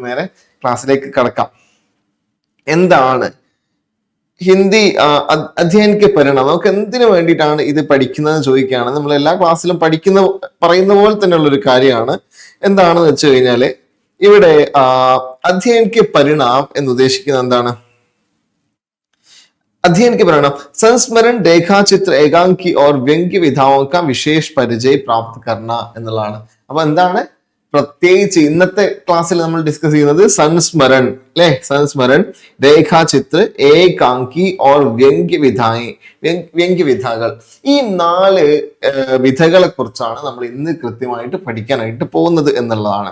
നേരെ ക്ലാസ്സിലേക്ക് കടക്കാം. എന്താണ് ഹിന്ദി അധ്യയൻ കെ പരിണാം? നമുക്ക് എന്തിനു വേണ്ടിയിട്ടാണ് ഇത് പഠിക്കുന്നത് ചോദിക്കുകയാണ്. നമ്മൾ എല്ലാ ക്ലാസ്സിലും പറയുന്ന പോലെ തന്നെയുള്ള ഒരു കാര്യമാണ്. എന്താണെന്ന് വെച്ച് കഴിഞ്ഞാല് ഇവിടെ अध्ययन के परिणाम എന്ന് ഉദ്ദേശിക്കുന്നത് എന്താണ്? अध्ययन के परिणाम संस्मरण, रेखाचित्र, एकांकी और व्यंग्य विधाओं का विशेष परिचय प्राप्त करना എന്നുള്ളതാണ്. അപ്പൊ എന്താണ് പ്രത്യേകിച്ച് ഇന്നത്തെ ക്ലാസ്സിൽ നമ്മൾ ഡിസ്കസ് ചെയ്യുന്നത്? സംസ്മരൺ അല്ലെ, സംസ്മരൺ, രേഖാചിത്ര, ഏകാങ്കി ഓർ വ്യംഗ്യവിധകൾ. ഈ 4 വിധകളെ കുറിച്ചാണ് നമ്മൾ ഇന്ന് കൃത്യമായിട്ട് പഠിക്കാനായിട്ട് പോകുന്നത് എന്നുള്ളതാണ്.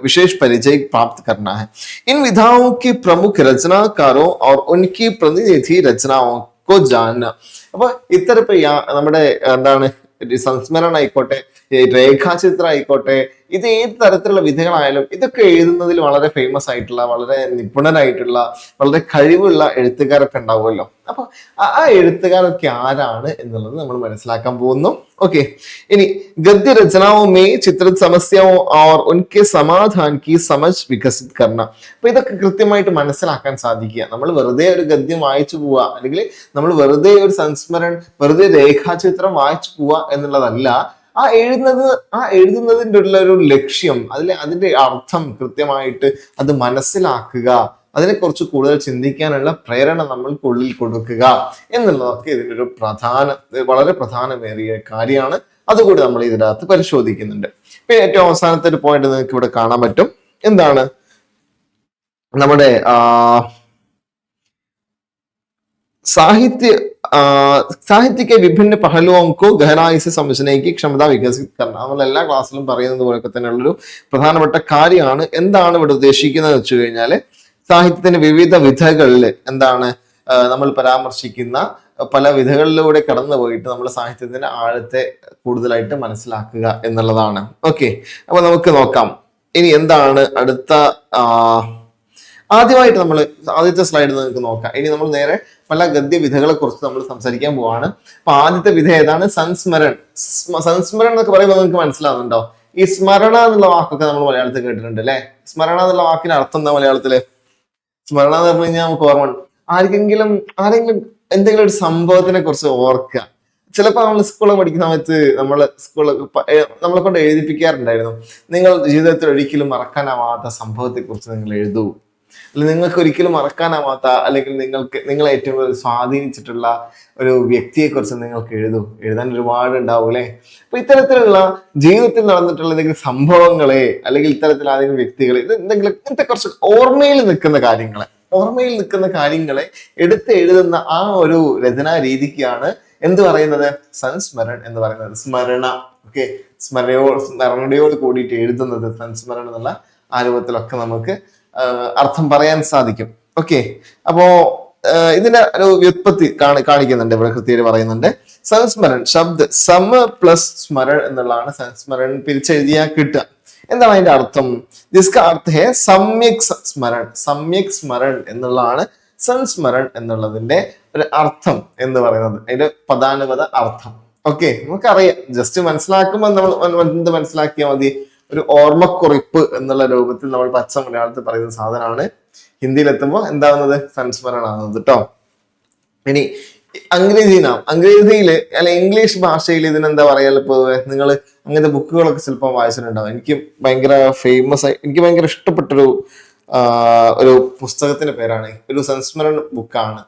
विशेष परिचय प्राप्त करना है. इन विधाओं के प्रमुख रचनाकारों और उनकी प्रतिनिधि रचनाओं को जानना. അപ്പൊ ഇത്തരപ്പോ നമ്മുടെ എന്താണ് സംസ്മരണം ആയിക്കോട്ടെ, രേഖാചിത്രം ആയിക്കോട്ടെ, ഇത് ഏത് തരത്തിലുള്ള വിധങ്ങളായാലും ഇതൊക്കെ എഴുതുന്നതിൽ വളരെ ഫേമസ് ആയിട്ടുള്ള, വളരെ നിപുണരായിട്ടുള്ള, വളരെ കഴിവുള്ള എഴുത്തുകാരൊക്കെ ഉണ്ടാവുമല്ലോ. അപ്പൊ ആ എഴുത്തുകാരൊക്കെ ആരാണ് എന്നുള്ളത് നമ്മൾ മനസ്സിലാക്കാൻ പോകുന്നു. ഓക്കെ, ഇനി ഗദ്യ രചനാओं में चित्रित समस्याओं और उनके समाधान की समझ विकसित करना. അപ്പൊ ഇതൊക്കെ കൃത്യമായിട്ട് മനസ്സിലാക്കാൻ സാധിക്കുക. നമ്മൾ വെറുതെ ഒരു ഗദ്യം വായിച്ചു പോവുക, അല്ലെങ്കിൽ നമ്മൾ വെറുതെ ഒരു സംസ്മരൺ, വെറുതെ രേഖാചിത്രം വായിച്ചു പോവുക എന്നുള്ളതല്ല. ആ എഴുതുന്നതിൻ്റെ ഉള്ള ഒരു ലക്ഷ്യം, അതിന്റെ അർത്ഥം കൃത്യമായിട്ട് അത് മനസ്സിലാക്കുക, അതിനെക്കുറിച്ച് കൂടുതൽ ചിന്തിക്കാനുള്ള പ്രേരണ നമ്മൾക്കുള്ളിൽ കൊടുക്കുക എന്നുള്ളതൊക്കെ ഇതിൻ്റെ ഒരു വളരെ പ്രധാനമേറിയ കാര്യമാണ്. അതുകൂടി നമ്മൾ ഇതിനകത്ത് പരിശോധിക്കുന്നുണ്ട്. പിന്നെ ഏറ്റവും അവസാനത്തെ ഒരു പോയിന്റ് നിങ്ങൾക്ക് ഇവിടെ കാണാൻ പറ്റും. എന്താണ് നമ്മുടെ साहित्य के विभिन्न पहलुओं को गहराई से समझने की क्षमता विकसित करना. നമ്മൾ എല്ലാ ക്ലാസ്സിലും പറയുന്നത് പോലൊക്കെ തന്നെയുള്ളൊരു പ്രധാനപ്പെട്ട കാര്യമാണ്. എന്താണ് ഇവിടെ ഉദ്ദേശിക്കുന്നത് വെച്ച് കഴിഞ്ഞാല്, സാഹിത്യത്തിന്റെ വിവിധ വിധകളിൽ എന്താണ് നമ്മൾ പരാമർശിക്കുന്ന പല വിധകളിലൂടെ കടന്നു പോയിട്ട് നമ്മൾ സാഹിത്യത്തിന്റെ ആഴത്തെ കൂടുതലായിട്ട് മനസ്സിലാക്കുക എന്നുള്ളതാണ്. ഓക്കെ, അപ്പൊ നമുക്ക് നോക്കാം ഇനി എന്താണ് അടുത്ത. ആദ്യമായിട്ട് നമ്മൾ ആദ്യത്തെ സ്ലൈഡ് നിങ്ങൾക്ക് നോക്കാം. ഇനി നമ്മൾ നേരെ പല ഗദ്യവിധകളെ കുറിച്ച് നമ്മൾ സംസാരിക്കാൻ പോവാണ്. അപ്പൊ ആദ്യത്തെ വിധ ഏതാണ്? സംസ്മരൺ. സംസ്മരൺ എന്നൊക്കെ പറയുമ്പോൾ നിങ്ങൾക്ക് മനസ്സിലാവുന്നുണ്ടോ? ഈ സ്മരണ എന്നുള്ള വാക്കൊക്കെ നമ്മൾ മലയാളത്തിൽ കേട്ടിട്ടുണ്ട് അല്ലെ. സ്മരണ എന്നുള്ള വാക്കിന് അർത്ഥം എന്താ മലയാളത്തില്? സ്മരണ എന്ന് പറഞ്ഞു കഴിഞ്ഞാൽ നമുക്ക് ഓർമ്മ ആരെങ്കിലും എന്തെങ്കിലും ഒരു സംഭവത്തിനെ കുറിച്ച് ഓർക്കുക. ചിലപ്പോൾ നമ്മൾ സ്കൂളിൽ പഠിക്കുന്ന സമയത്ത് നമ്മളെ കൊണ്ട് എഴുതിപ്പിക്കാറുണ്ടായിരുന്നു, നിങ്ങൾ ജീവിതത്തിൽ ഒരിക്കലും മറക്കാനാവാത്ത സംഭവത്തെ കുറിച്ച് നിങ്ങൾ എഴുതൂ, അല്ലെങ്കിൽ നിങ്ങൾക്ക് ഒരിക്കലും മറക്കാനാവാത്ത, അല്ലെങ്കിൽ നിങ്ങളെ ഏറ്റവും കൂടുതൽ സ്വാധീനിച്ചിട്ടുള്ള ഒരു വ്യക്തിയെ കുറിച്ച് നിങ്ങൾക്ക് എഴുതാൻ ഒരുപാട് ഉണ്ടാവും അല്ലെ. അപ്പൊ ഇത്തരത്തിലുള്ള ജീവിതത്തിൽ നടന്നിട്ടുള്ള എന്തെങ്കിലും സംഭവങ്ങളെ, അല്ലെങ്കിൽ ഇത്തരത്തിൽ ആരെങ്കിലും വ്യക്തികളെ, ഇങ്ങനത്തെ കുറച്ച് ഓർമ്മയിൽ നിൽക്കുന്ന കാര്യങ്ങളെ എടുത്ത് എഴുതുന്ന ആ ഒരു രചനാ രീതിക്കാണ് എന്ത് പറയുന്നത്? സംസ്മരൺ എന്ന് പറയുന്നത്. സ്മരണ. ഓക്കെ, സ്മരണയോട് കൂടിയിട്ട് എഴുതുന്നത് സംസ്മരൺ എന്നുള്ള ആ രൂപത്തിലൊക്കെ നമുക്ക് അർത്ഥം പറയാൻ സാധിക്കും. ഓക്കെ, അപ്പോ ഇതിന്റെ ഒരു വ്യുത്പത്തി കാണിക്കുന്നുണ്ട് ഇവിടെ, കൃത്യമായിട്ട് പറയുന്നുണ്ട്. സംസ്മരൺ ശബ്ദ സമ പ്ലസ് സ്മരൺ എന്നുള്ളതാണ് സംസ്മരൺ പിരിച്ചെഴുതിയാൽ കിട്ടുക. എന്താണ് അതിന്റെ അർത്ഥം? ജിസ്ക അർത്ഥ ഹേ സമ്യക് സ്മരൺ. സമ്യക് സ്മരൺ എന്നുള്ളതാണ് സംസ്മരൺ എന്നുള്ളതിന്റെ ഒരു അർത്ഥം എന്ന് പറയുന്നത്, അതിന്റെ പദാനുപത അർത്ഥം. ഓക്കെ, നമുക്കറിയാം, ജസ്റ്റ് മനസ്സിലാക്കുമ്പോൾ നമ്മൾ എന്ത് മനസ്സിലാക്കിയാൽ മതി? ഒരു ഓർമ്മക്കുറിപ്പ് എന്നുള്ള രൂപത്തിൽ നമ്മൾ പച്ച മലയാളത്തിൽ പറയുന്ന സാധനമാണ് ഹിന്ദിയിലെത്തുമ്പോൾ എന്താവുന്നത്? സംസ്മരണ ആവുന്നത് കേട്ടോ. ഇനി അംഗ്രേജിയില് അല്ല ഇംഗ്ലീഷ് ഭാഷയിൽ ഇതിനെന്താ പറയാ? പൊതുവെ നിങ്ങൾ അങ്ങനത്തെ ബുക്കുകളൊക്കെ ചിലപ്പോൾ വായിച്ചിട്ടുണ്ടാവും. എനിക്ക് ഭയങ്കര ഇഷ്ടപ്പെട്ടൊരു ഒരു പുസ്തകത്തിന്റെ പേരാണ്, ഒരു സംസ്മരണ ബുക്കാണ്,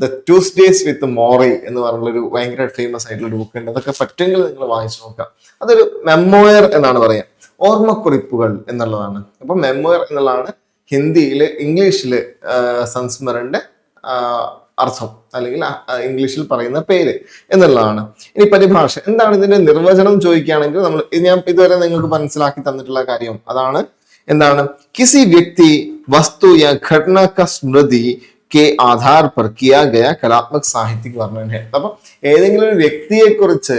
ദ ട്യൂസ്ഡേസ് വിത്ത് മോറി എന്ന് പറഞ്ഞൊരു ഭയങ്കര ഫേമസ് ആയിട്ടുള്ള ഒരു ബുക്ക് ഉണ്ട്. അതൊക്കെ പറ്റുമെങ്കിൽ നിങ്ങൾ വായിച്ചു നോക്കാം. അതൊരു മെമ്മോയർ എന്നാണ് പറയാ, ഓർമ്മക്കുറിപ്പുകൾ എന്നുള്ളതാണ്. അപ്പൊ മെമ്മോയർ എന്നുള്ളതാണ് ഇംഗ്ലീഷില് സംസ്മരന്റെ അർത്ഥം, അല്ലെങ്കിൽ ഇംഗ്ലീഷിൽ പറയുന്ന പേര് എന്നുള്ളതാണ്. ഇനി പരിഭാഷ എന്താണ്, ഇതിന്റെ നിർവചനം ചോദിക്കുകയാണെങ്കിൽ ഞാൻ ഇതുവരെ നിങ്ങൾക്ക് മനസ്സിലാക്കി തന്നിട്ടുള്ള കാര്യം അതാണ്. എന്താണ്? കിസി വ്യക്തി വസ്തു യാ ഘടന ക സ്മൃതി के आधार पर किया गया कलात्मक साहित्यिक वर्णन है. അപ്പൊ ഏതെങ്കിലും ഒരു വ്യക്തിയെക്കുറിച്ച്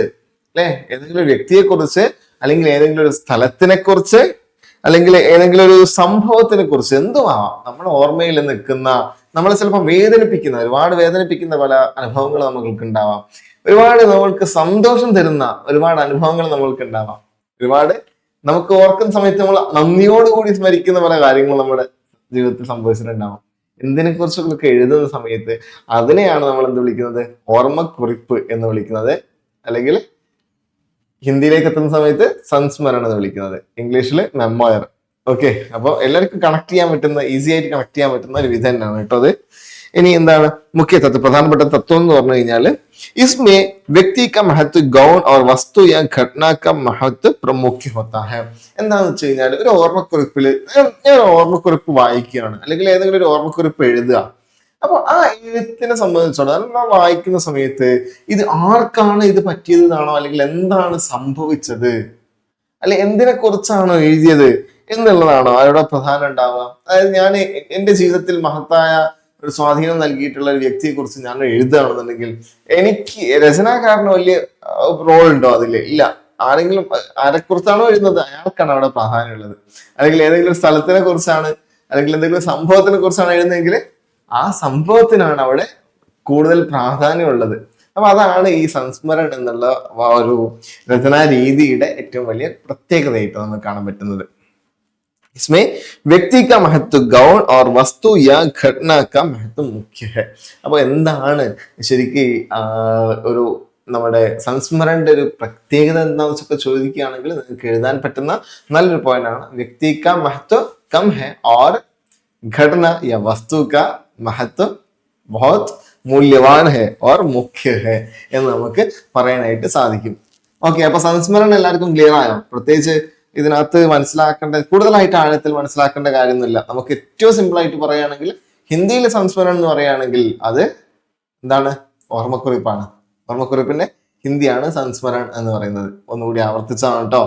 അല്ലെങ്കിൽ ഏതെങ്കിലും ഒരു സ്ഥലത്തിനെ കുറിച്ച്, അല്ലെങ്കിൽ ഏതെങ്കിലും ഒരു സംഭവത്തിനെ കുറിച്ച്, എന്തുമാവാം, നമ്മുടെ ഓർമ്മയിൽ നിൽക്കുന്ന, നമ്മളെ ചിലപ്പോൾ ഒരുപാട് വേദനിപ്പിക്കുന്ന പല അനുഭവങ്ങൾ നമ്മൾക്ക് ഉണ്ടാവാം, ഒരുപാട് നമ്മൾക്ക് സന്തോഷം തരുന്ന ഒരുപാട് അനുഭവങ്ങൾ നമ്മൾക്ക് ഉണ്ടാവാം, ഒരുപാട് നമുക്ക് ഓർക്കുന്ന സമയത്ത് നമ്മൾ നന്ദിയോടുകൂടി സ്മരിക്കുന്ന പല കാര്യങ്ങൾ നമ്മുടെ ജീവിതത്തിൽ സംഭവിച്ചിട്ടുണ്ടാവും. എന്തിനെ കുറിച്ചൊക്കെ എഴുതുന്ന സമയത്ത് അതിനെയാണ് നമ്മൾ എന്ത് വിളിക്കുന്നത്, ഓർമ്മക്കുറിപ്പ് എന്ന് വിളിക്കുന്നത്, അല്ലെങ്കിൽ ഹിന്ദിയിലേക്ക് എത്തുന്ന സമയത്ത് സംസ്മരണം എന്ന് വിളിക്കുന്നത്, ഇംഗ്ലീഷിൽ മെമ്മോയർ. ഓക്കെ, അപ്പോൾ എല്ലാവർക്കും കണക്ട് ചെയ്യാൻ പറ്റുന്ന, ഈസി ആയിട്ട് കണക്ട് ചെയ്യാൻ പറ്റുന്ന ഒരു വിധം തന്നെയാണ് കേട്ടോ അത്. ഇനി എന്താണ് മുഖ്യ തത്വം, പ്രധാനപ്പെട്ട തത്വം എന്ന് പറഞ്ഞു കഴിഞ്ഞാല് इसमें व्यक्ति का महत्व गौण और वस्तु या घटना का महत्व प्रमुख होता है. എന്താന്ന് വെച്ച് കഴിഞ്ഞാൽ ഒരു ഓർമ്മക്കുറിപ്പില് ഞാൻ ഓർമ്മക്കുറിപ്പ് വായിക്കുകയാണ്, അല്ലെങ്കിൽ ഏതെങ്കിലും ഒരു ഓർമ്മക്കുറിപ്പ് എഴുതുക. അപ്പൊ ആ എഴുത്തിനെ സംബന്ധിച്ചോളം വായിക്കുന്ന സമയത്ത് ഇത് ആർക്കാണ് ഇത് പറ്റിയതാണോ, അല്ലെങ്കിൽ എന്താണ് സംഭവിച്ചത്, അല്ലെ എന്തിനെ കുറിച്ചാണോ എഴുതിയത് എന്നുള്ളതാണോ അവരുടെ പ്രധാനം ഉണ്ടാവുക. അതായത് ഞാൻ എന്റെ ജീവിതത്തിൽ മഹത്തായ ഒരു സ്വാധീനം നൽകിയിട്ടുള്ള ഒരു വ്യക്തിയെ കുറിച്ച് ഞാൻ എഴുതുകയാണെന്നുണ്ടെങ്കിൽ എനിക്ക് രചനാകാരന് വലിയ റോൾ ഉണ്ടോ അതില്? ഇല്ല. ആരെങ്കിലും ആരെക്കുറിച്ചാണോ എഴുതുന്നത് അയാൾക്കാണ് അവിടെ പ്രാധാന്യമുള്ളത്. അല്ലെങ്കിൽ ഏതെങ്കിലും സ്ഥലത്തിനെ കുറിച്ചാണ്, അല്ലെങ്കിൽ എന്തെങ്കിലും സംഭവത്തിനെ കുറിച്ചാണ് എഴുതുന്നതെങ്കിൽ ആ സംഭവത്തിനാണ് അവിടെ കൂടുതൽ പ്രാധാന്യമുള്ളത്. അപ്പൊ അതാണ് ഈ സംസ്മരണം എന്നുള്ള ഒരു രചനാ രീതിയുടെ ഏറ്റവും വലിയ പ്രത്യേകതയായിട്ട് നമുക്ക് കാണാൻ പറ്റുന്നത്. इसमें വ്യക്തി का महत्व गौण और वस्तु या घटना का महत्व मुख्य है. അപ്പൊ എന്താണ് ശരിക്ക് ഒരു നമ്മുടെ സംസ്മരണന്റെ ഒരു പ്രത്യേകത എന്താണെന്ന് വെച്ചൊക്കെ ചോദിക്കുകയാണെങ്കിൽ നിങ്ങൾക്ക് എഴുതാൻ പറ്റുന്ന നല്ലൊരു പോയിന്റ് ആണ്. വ്യക്തി का महत्व कम है और घटना या वस्तु का महत्व बहुत മൂല്യവാൻ है और मुख्य है എന്ന് നമുക്ക് പറയാനായിട്ട് സാധിക്കും. ഓക്കെ, അപ്പൊ സംസ്മരണം എല്ലാവർക്കും ക്ലിയർ ആയോ? പ്രത്യേകിച്ച് ഇതിനകത്ത് മനസ്സിലാക്കേണ്ട, കൂടുതലായിട്ട് ആഴത്തിൽ മനസ്സിലാക്കേണ്ട കാര്യമൊന്നുമില്ല. നമുക്ക് ഏറ്റവും സിമ്പിൾ ആയിട്ട് പറയുകയാണെങ്കിൽ ഹിന്ദിയിൽ സംസ്മരണം എന്ന് പറയുകയാണെങ്കിൽ അത് എന്താണ്, ഓർമ്മക്കുറിപ്പാണ്. ഓർമ്മക്കുറിപ്പിന്റെ ഹിന്ദിയാണ് സംസ്മരണം എന്ന് പറയുന്നത്. ഒന്നുകൂടി ആവർത്തിച്ചാണ് കേട്ടോ.